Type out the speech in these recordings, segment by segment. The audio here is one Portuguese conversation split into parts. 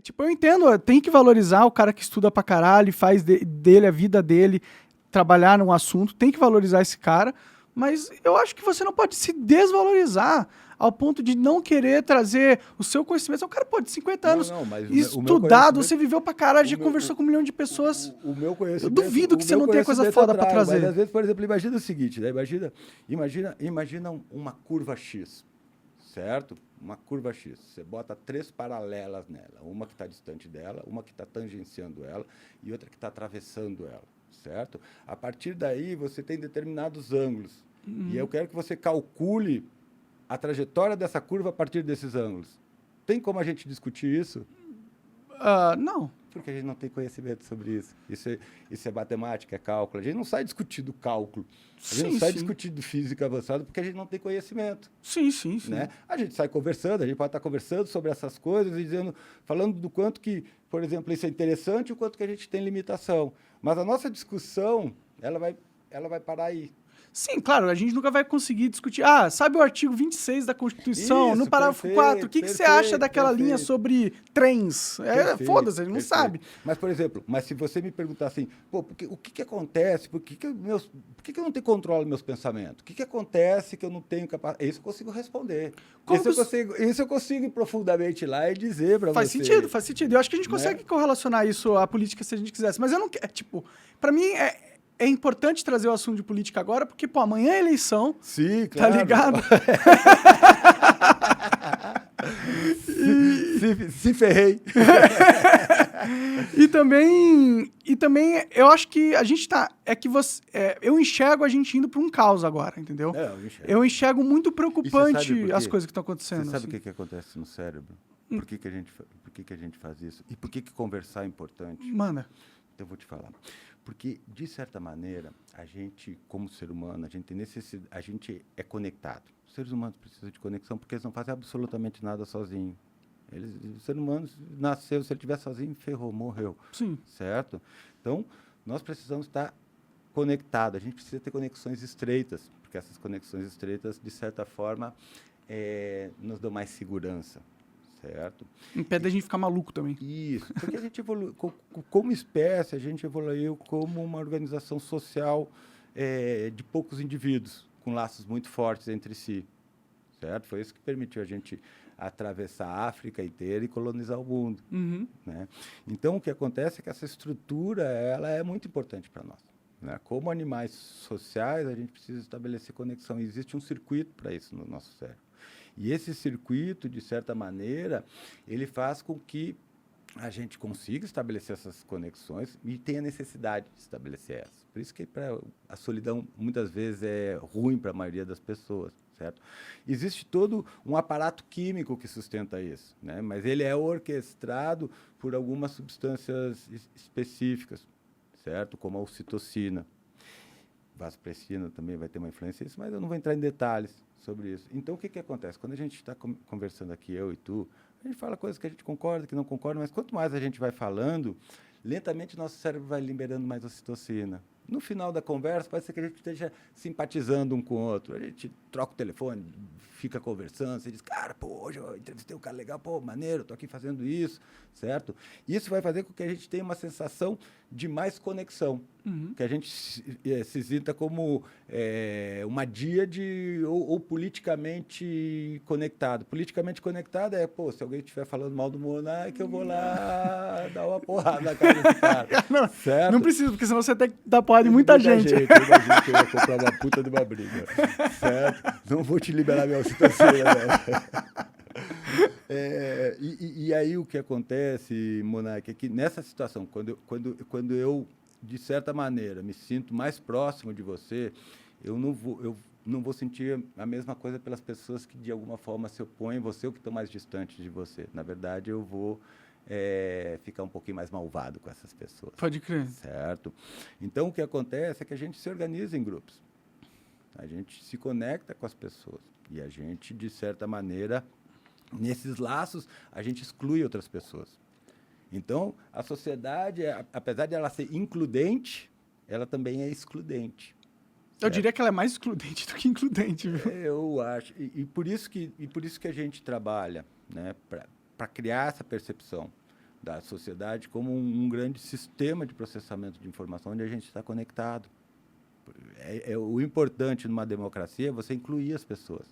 tipo, eu entendo, tem que valorizar o cara que estuda pra caralho, faz dele a vida dele, trabalhar num assunto, tem que valorizar esse cara, mas eu acho que você não pode se desvalorizar ao ponto de não querer trazer o seu conhecimento. O cara pode 50 anos mas estudado, você viveu pra caralho, já conversou com 1 milhão de pessoas. O meu conhecimento... Eu duvido que você não tenha coisa foda pra trazer. Mas às vezes, por exemplo, imagina o seguinte, né? Imagina uma curva X, certo? Uma curva X. Você bota 3 paralelas nela. Uma que está distante dela, uma que está tangenciando ela e outra que está atravessando ela, certo? A partir daí, você tem determinados ângulos. E eu quero que você calcule a trajetória dessa curva a partir desses ângulos. Tem como a gente discutir isso? Não. Porque a gente não tem conhecimento sobre isso. Isso é matemática, é cálculo. A gente não sai discutindo cálculo. A gente não sai discutindo física avançada porque a gente não tem conhecimento. Sim. Né? A gente sai conversando, a gente pode estar conversando sobre essas coisas e falando do quanto que, por exemplo, isso é interessante e o quanto que a gente tem limitação. Mas a nossa discussão, ela vai parar aí. Sim, claro, a gente nunca vai conseguir discutir. Sabe o artigo 26 da Constituição, no parágrafo 4, o que você acha daquela linha sobre trens? Foda-se, ele não sabe. Mas, por exemplo, se você me perguntar assim, o que acontece? Por que eu não tenho controle dos meus pensamentos? O que acontece que eu não tenho capacidade? Isso eu consigo responder. Isso eu consigo ir profundamente lá e dizer para você. Faz sentido. Eu acho que a gente consegue correlacionar isso à política se a gente quisesse. Mas eu não quero, pra mim é importante trazer o assunto de política agora, porque, amanhã é eleição. Sim, claro. Tá ligado? Se ferrei. E também, eu acho que a gente tá... eu enxergo a gente indo pra um caos agora, entendeu? Eu enxergo muito preocupante as coisas que estão acontecendo. Você sabe o que acontece no cérebro? Por que a gente faz isso? E por que conversar é importante? Manda. Então, eu vou te falar. Porque, de certa maneira, a gente, como ser humano, a gente é conectado. Os seres humanos precisam de conexão porque eles não fazem absolutamente nada sozinhos. O ser humano nasceu, se ele estiver sozinho, ferrou, morreu. Sim. Certo? Então, nós precisamos estar conectados. A gente precisa ter conexões estreitas, porque essas conexões estreitas, de certa forma, nos dão mais segurança. Certo? Impede a gente ficar maluco também. Isso, porque a gente evoluiu, como espécie, a gente evoluiu como uma organização social de poucos indivíduos, com laços muito fortes entre si. Certo? Foi isso que permitiu a gente atravessar a África inteira e colonizar o mundo. Uhum. Né? Então, o que acontece é que essa estrutura ela é muito importante para nós. Né? Como animais sociais, a gente precisa estabelecer conexão. E existe um circuito para isso no nosso cérebro. E esse circuito, de certa maneira, ele faz com que a gente consiga estabelecer essas conexões e tenha necessidade de estabelecer essas. Por isso que a solidão, muitas vezes, é ruim para a maioria das pessoas, certo? Existe todo um aparato químico que sustenta isso, né? Mas ele é orquestrado por algumas substâncias específicas, certo? Como a ocitocina. Vasopressina também vai ter uma influência nisso, mas eu não vou entrar em detalhes sobre isso. Então, o que acontece? Quando a gente está conversando aqui, eu e tu, a gente fala coisas que a gente concorda, que não concorda, mas quanto mais a gente vai falando, lentamente nosso cérebro vai liberando mais ocitocina. No final da conversa, pode ser que a gente esteja simpatizando um com o outro. A gente troca o telefone, fica conversando, você diz, cara, hoje eu entrevistei um cara legal, maneiro, estou aqui fazendo isso, certo? Isso vai fazer com que a gente tenha uma sensação de mais conexão, que a gente se sinta como uma díade ou politicamente conectado. Politicamente conectado se alguém estiver falando mal do Monark, eu vou lá dar uma porrada na cara desse cara. Certo? Não precisa, porque senão você tem que dar porrada em muita gente. Eu imagino que eu ia comprar uma puta de uma briga. Certo? Não vou te liberar minha ocitocina, né? E aí o que acontece, Monark, é que nessa situação, quando eu, de certa maneira, me sinto mais próximo de você, eu não vou sentir a mesma coisa pelas pessoas que, de alguma forma, se opõem a você ou que estão mais distantes de você. Na verdade, eu vou ficar um pouquinho mais malvado com essas pessoas. Pode crer. Certo? Então, o que acontece é que a gente se organiza em grupos. A gente se conecta com as pessoas. E a gente, de certa maneira, nesses laços, a gente exclui outras pessoas. Então, a sociedade, apesar de ela ser includente, ela também é excludente. Eu diria que ela é mais excludente do que includente, viu? Eu acho. E por isso que a gente trabalha, né, para criar essa percepção. da sociedade como um grande sistema de processamento de informação onde a gente está conectado. O importante numa democracia é você incluir as pessoas,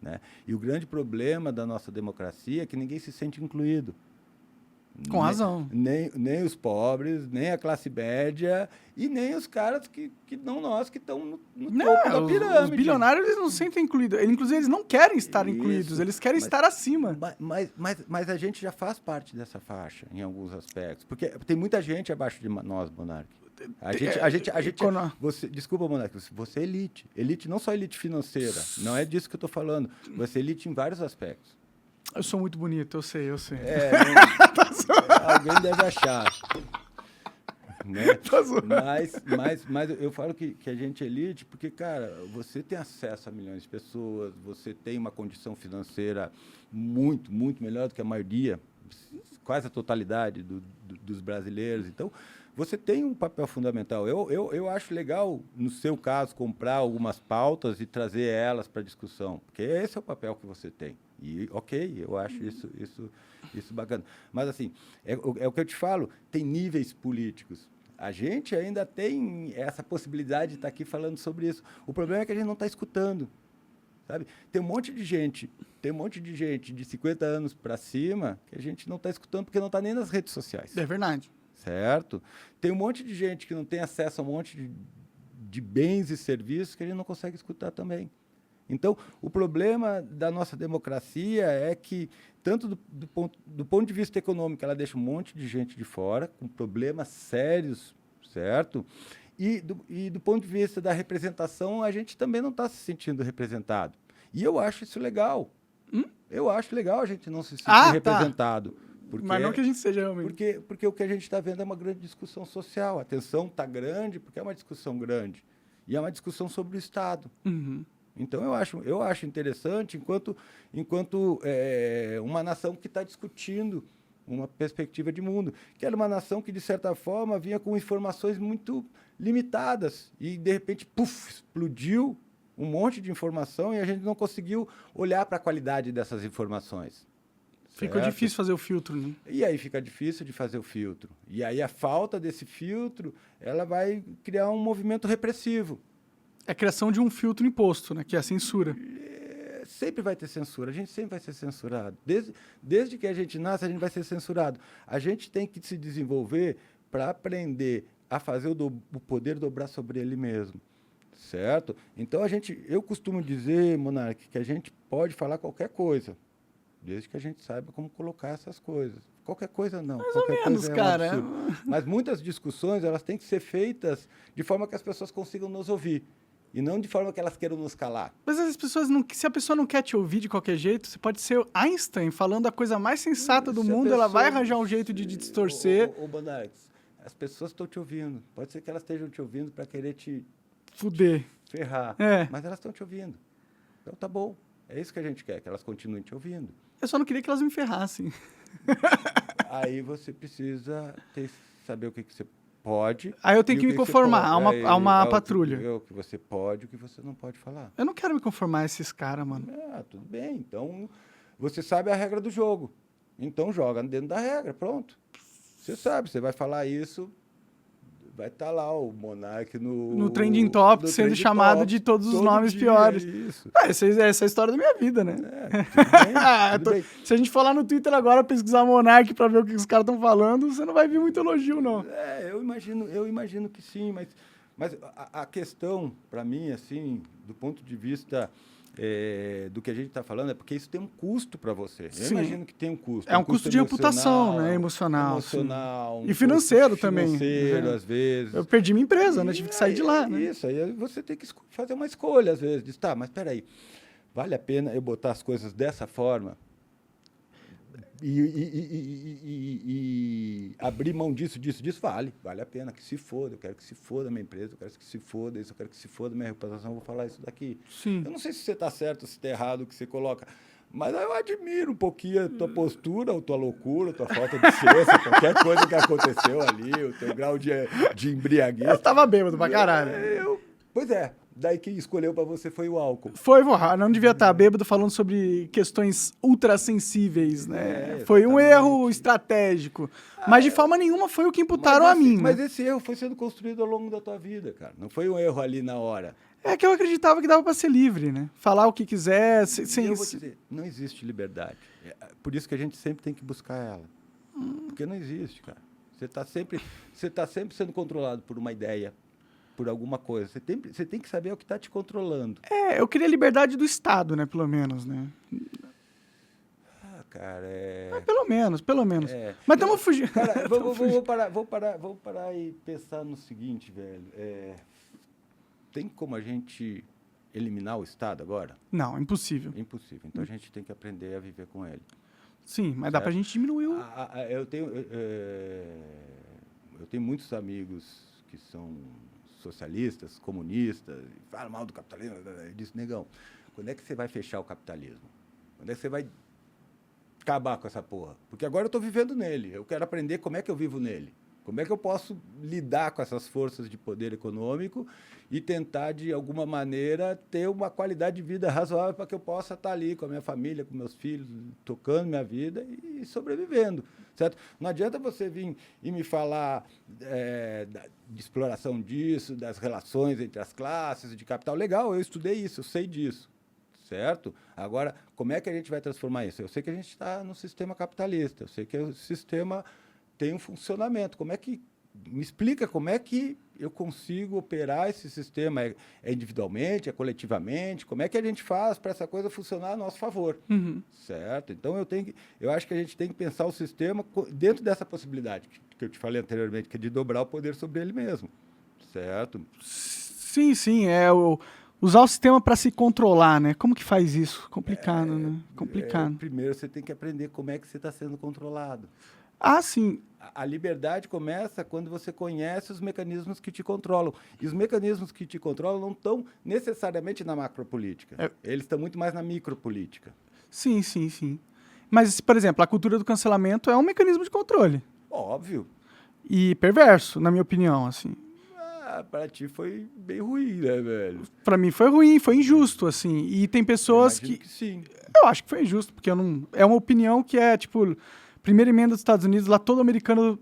né? E o grande problema da nossa democracia é que ninguém se sente incluído. Com razão. Nem os pobres, nem a classe média e nem os caras que não nós, que estão no topo da pirâmide. Os bilionários, eles não se sentem incluídos. Inclusive, eles não querem estar incluídos. Eles querem estar acima. Mas a gente já faz parte dessa faixa, em alguns aspectos. Porque tem muita gente abaixo de nós, Monark. Desculpa, Monark, você é elite. Elite, não só elite financeira. Não é disso que eu estou falando. Você é elite em vários aspectos. Eu sou muito bonito, eu sei. Alguém deve achar. Né? Mas eu falo que a gente é elite porque, cara, você tem acesso a milhões de pessoas, você tem uma condição financeira muito, muito melhor do que a maioria, quase a totalidade dos brasileiros. Então, você tem um papel fundamental. Eu acho legal, no seu caso, comprar algumas pautas e trazer elas para discussão, porque esse é o papel que você tem. E, ok, eu acho isso bacana. Mas, assim, é o que eu te falo, tem níveis políticos. A gente ainda tem essa possibilidade de estar aqui falando sobre isso. O problema é que a gente não está escutando, sabe? Tem um monte de gente de 50 anos para cima que a gente não está escutando porque não está nem nas redes sociais. É verdade. Certo? Tem um monte de gente que não tem acesso a um monte de bens e serviços que a gente não consegue escutar também. Então, o problema da nossa democracia é que, tanto do ponto de vista econômico, ela deixa um monte de gente de fora, com problemas sérios, certo? E do ponto de vista da representação, a gente também não está se sentindo representado. E eu acho isso legal. Eu acho legal a gente não se sentir representado. Tá. Mas não que a gente seja realmente. Porque o que a gente está vendo é uma grande discussão social. A tensão está grande porque é uma discussão grande. E é uma discussão sobre o Estado. Uhum. Então, eu acho interessante, enquanto uma nação que está discutindo uma perspectiva de mundo, que era uma nação que, de certa forma, vinha com informações muito limitadas e, de repente, explodiu um monte de informação e a gente não conseguiu olhar para a qualidade dessas informações. Ficou difícil fazer o filtro, né? E aí fica difícil de fazer o filtro. E aí a falta desse filtro, ela vai criar um movimento repressivo. É a criação de um filtro imposto, né? Que é a censura. Sempre vai ter censura, a gente sempre vai ser censurado. Desde que a gente nasce, a gente vai ser censurado. A gente tem que se desenvolver para aprender a fazer o poder dobrar sobre ele mesmo. Certo? Então, eu costumo dizer, Monark, que a gente pode falar qualquer coisa, desde que a gente saiba como colocar essas coisas. Qualquer coisa não. Mais qualquer ou menos, coisa cara. Mas muitas discussões, elas têm que ser feitas de forma que as pessoas consigam nos ouvir. E não de forma que elas queiram nos calar. Mas as pessoas não... Se a pessoa não quer te ouvir de qualquer jeito, você pode ser Einstein falando a coisa mais sensata do mundo, ela vai arranjar um jeito de distorcer. Ô Bonarques, as pessoas estão te ouvindo. Pode ser que elas estejam te ouvindo para querer te... Fuder. Ferrar. É. Mas elas estão te ouvindo. Então tá bom. É isso que a gente quer, que elas continuem te ouvindo. Eu só não queria que elas me ferrassem. Aí você precisa saber o que você pode. Aí eu tenho que me conformar a uma patrulha. O que você pode, o que você não pode falar. Eu não quero me conformar a esses caras, mano. Tudo bem. Então, você sabe a regra do jogo. Então, joga dentro da regra, pronto. Você sabe, você vai falar isso, vai estar lá o Monark no Trending Top, sendo chamado de todos os nomes piores. Isso. Essa é a história da minha vida, né? Tudo bem. Se a gente for lá no Twitter agora pesquisar Monark pra ver o que os caras estão falando, você não vai ver muito elogio, não. Eu imagino que sim, mas a questão, para mim, assim, do ponto de vista do que a gente está falando, é porque isso tem um custo para você. Eu imagino que tem um custo. É um custo de reputação, né? Emocional. E financeiro também. Financeiro, às vezes. Eu perdi minha empresa, né? Tive que sair de lá, né? Isso, aí você tem que fazer uma escolha, às vezes. Diz, tá, mas peraí, vale a pena eu botar as coisas dessa forma e abrir mão disso? Vale a pena, que se foda, eu quero que se foda a minha empresa, eu quero que se foda isso, eu quero que se foda a minha reputação, eu vou falar isso daqui. Sim. Eu não sei se você está certo, se está errado o que você coloca, mas eu admiro um pouquinho a tua postura, a tua loucura, a tua falta de ciência, qualquer coisa que aconteceu ali, o teu grau de embriaguez. Eu tava bêbado pra caralho. Pois é, daí quem escolheu para você foi o álcool. Foi, porra, não devia estar bêbado falando sobre questões ultrassensíveis, né? Foi um Exatamente. erro estratégico. Mas de forma nenhuma foi o que imputaram a mim, Mas né? esse erro foi sendo construído ao longo da tua vida, cara. Não foi um erro ali na hora. É que eu acreditava que dava pra ser livre, né? Falar o que quiser, sem... Eu vou te dizer, não existe liberdade. Por isso que a gente sempre tem que buscar ela. Porque não existe, cara. Você tá sempre sendo controlado por uma ideia, por alguma coisa. Você tem que saber o que está te controlando. É, eu queria a liberdade do Estado, né? Pelo menos, né? Ah, cara, Pelo menos. É. Mas estamos fugindo. Cara, vamos parar e pensar no seguinte, velho. Tem como a gente eliminar o Estado agora? Não, impossível. Impossível. Então a gente tem que aprender a viver com ele. Sim, mas dá pra gente diminuir o... Eu tenho muitos amigos que são socialistas, comunistas, falam mal do capitalismo. Eu disse, negão, quando é que você vai fechar o capitalismo? Quando é que você vai acabar com essa porra? Porque agora eu estou vivendo nele. Eu quero aprender como é que eu vivo nele. Como é que eu posso lidar com essas forças de poder econômico e tentar, de alguma maneira, ter uma qualidade de vida razoável para que eu possa estar ali com a minha família, com meus filhos, tocando minha vida e sobrevivendo, certo? Não adianta você vir e me falar de exploração disso, das relações entre as classes, de capital. Legal, eu estudei isso, eu sei disso, certo? Agora, como é que a gente vai transformar isso? Eu sei que a gente está no sistema capitalista, eu sei que o sistema tem um funcionamento. Me explica como é que eu consigo operar esse sistema? É individualmente, é coletivamente? Como é que a gente faz para essa coisa funcionar a nosso favor? Certo? Então, eu acho que a gente tem que pensar o sistema dentro dessa possibilidade que eu te falei anteriormente, que é de dobrar o poder sobre ele mesmo. Certo? Sim, usar o sistema para se controlar, né? Como que faz isso? Complicado, né? Complicado. Primeiro, você tem que aprender como é que você está sendo controlado. Ah, sim. A liberdade começa quando você conhece os mecanismos que te controlam. E os mecanismos que te controlam não estão necessariamente na macropolítica. Eles estão muito mais na micropolítica. Sim. Mas, por exemplo, a cultura do cancelamento é um mecanismo de controle. Óbvio. E perverso, na minha opinião, assim. Para ti foi bem ruim, né, velho? Para mim foi ruim, foi injusto, assim. E tem pessoas que sim. Eu acho que foi injusto, porque eu não... É uma opinião que é, tipo... Primeira emenda dos Estados Unidos, lá todo americano,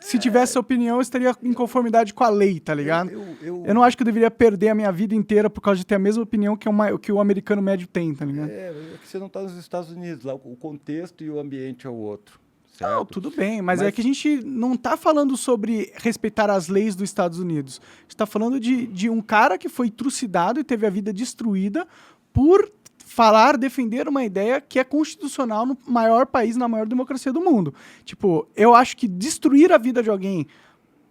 se tivesse essa opinião, estaria em conformidade com a lei, tá ligado? Eu não acho que eu deveria perder a minha vida inteira por causa de ter a mesma opinião que o americano médio tem, tá ligado? É que você não tá nos Estados Unidos, lá o contexto e o ambiente é o outro. Certo? Não, tudo bem, mas é que a gente não tá falando sobre respeitar as leis dos Estados Unidos. A gente tá falando de um cara que foi trucidado e teve a vida destruída por defender uma ideia que é constitucional no maior país, na maior democracia do mundo. Tipo, eu acho que destruir a vida de alguém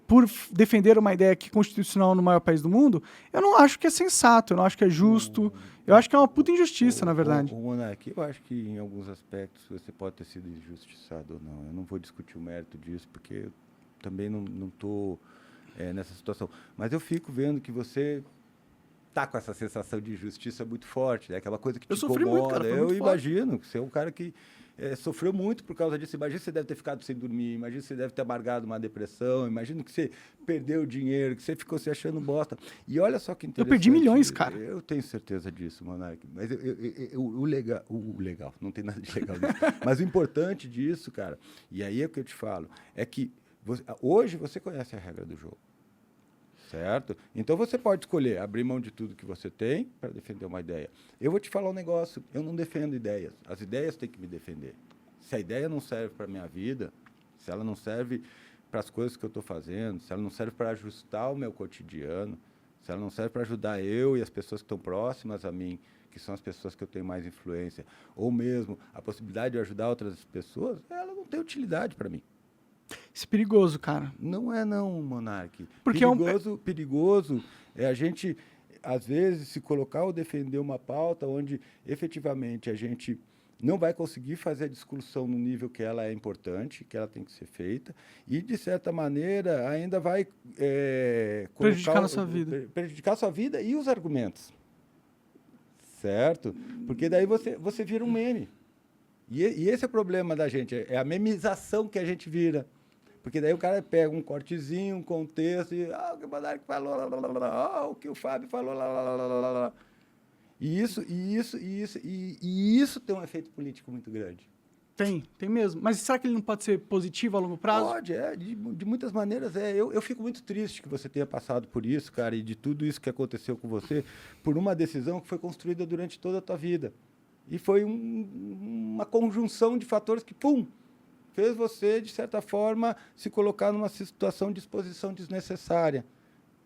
por defender uma ideia que é constitucional no maior país do mundo, eu não acho que é sensato, eu não acho que é justo, eu acho que é uma puta injustiça, na verdade. Monark, eu acho que em alguns aspectos você pode ter sido injustiçado ou não. Eu não vou discutir o mérito disso, porque eu também não estou nessa situação. Mas eu fico vendo que você tá com essa sensação de injustiça muito forte, né? Aquela coisa que te incomoda. Sofri muito, cara, eu imagino que você é um cara que sofreu muito por causa disso. Imagina que você deve ter ficado sem dormir, imagina que você deve ter amargado uma depressão, imagina que você perdeu dinheiro, que você ficou se achando bosta. E olha só que interessante. Eu perdi milhões, cara. Eu tenho certeza disso, Monark. Mas o legal, não tem nada de legal nisso. Mas o importante disso, cara, e aí é o que eu te falo, é que hoje você conhece a regra do jogo. Certo? Então você pode escolher abrir mão de tudo que você tem para defender uma ideia. Eu vou te falar um negócio, eu não defendo ideias. As ideias têm que me defender. Se a ideia não serve para a minha vida, se ela não serve para as coisas que eu estou fazendo, se ela não serve para ajustar o meu cotidiano, se ela não serve para ajudar eu e as pessoas que estão próximas a mim, que são as pessoas que eu tenho mais influência, ou mesmo a possibilidade de ajudar outras pessoas, ela não tem utilidade para mim. Isso é perigoso, cara. Não é não, Monark. Porque perigoso é a gente, às vezes, se colocar ou defender uma pauta onde, efetivamente, a gente não vai conseguir fazer a discussão no nível que ela é importante, que ela tem que ser feita, e, de certa maneira, ainda vai prejudicar a sua vida. Prejudicar a sua vida e os argumentos. Certo? Porque daí você vira um meme. E esse é o problema da gente, é a memização que a gente vira. Porque daí o cara pega um cortezinho, um contexto, e o que o Monark falou, o que o Fábio falou, E isso tem um efeito político muito grande. Tem mesmo. Mas será que ele não pode ser positivo a longo prazo? Pode, de muitas maneiras Eu fico muito triste que você tenha passado por isso, cara, e de tudo isso que aconteceu com você, por uma decisão que foi construída durante toda a tua vida. E foi uma conjunção de fatores que, fez você, de certa forma, se colocar numa situação de exposição desnecessária,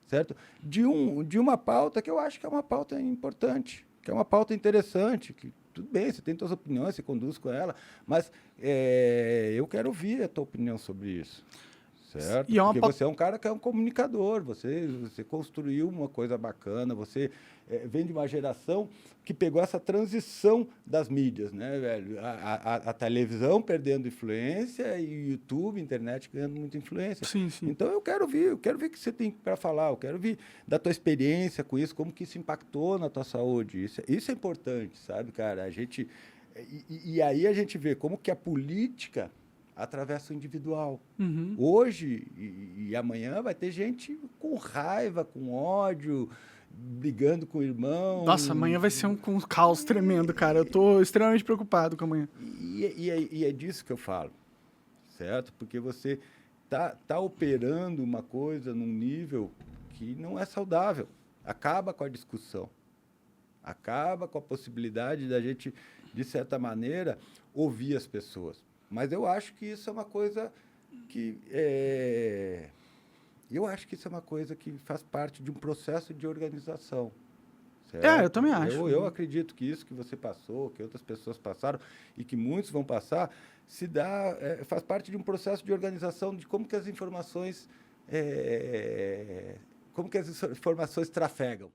certo? De uma pauta que eu acho que é uma pauta importante, que é uma pauta interessante, que tudo bem, você tem suas opiniões, você conduz com ela, mas eu quero ouvir a tua opinião sobre isso, certo? Porque você é um cara que é um comunicador, você construiu uma coisa bacana, você vem de uma geração que pegou essa transição das mídias, né, velho? A televisão perdendo influência e o YouTube, a internet ganhando muita influência. Sim. Então eu quero ver o que você tem para falar, eu quero ver da tua experiência com isso, como que isso impactou na tua saúde. Isso é importante, sabe, cara? E aí a gente vê como que a política atravessa o individual. Uhum. Hoje e amanhã vai ter gente com raiva, com ódio, brigando com o irmão. Nossa, amanhã vai ser um caos tremendo, cara. Eu tô extremamente preocupado com amanhã. E é disso que eu falo, certo? Porque você tá operando uma coisa num nível que não é saudável. Acaba com a discussão. Acaba com a possibilidade da gente, de certa maneira, ouvir as pessoas. Mas eu acho que isso é uma coisa que faz parte de um processo de organização. Certo? Eu também acho. Eu acredito que isso que você passou, que outras pessoas passaram e que muitos vão passar, faz parte de um processo de organização de como que as informações trafegam.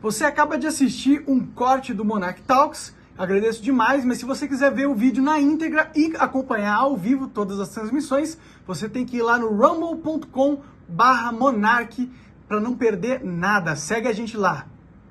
Você acaba de assistir um corte do Monark Talks. Agradeço demais, mas se você quiser ver o vídeo na íntegra e acompanhar ao vivo todas as transmissões, você tem que ir lá no rumble.com/monark para não perder nada. Segue a gente lá.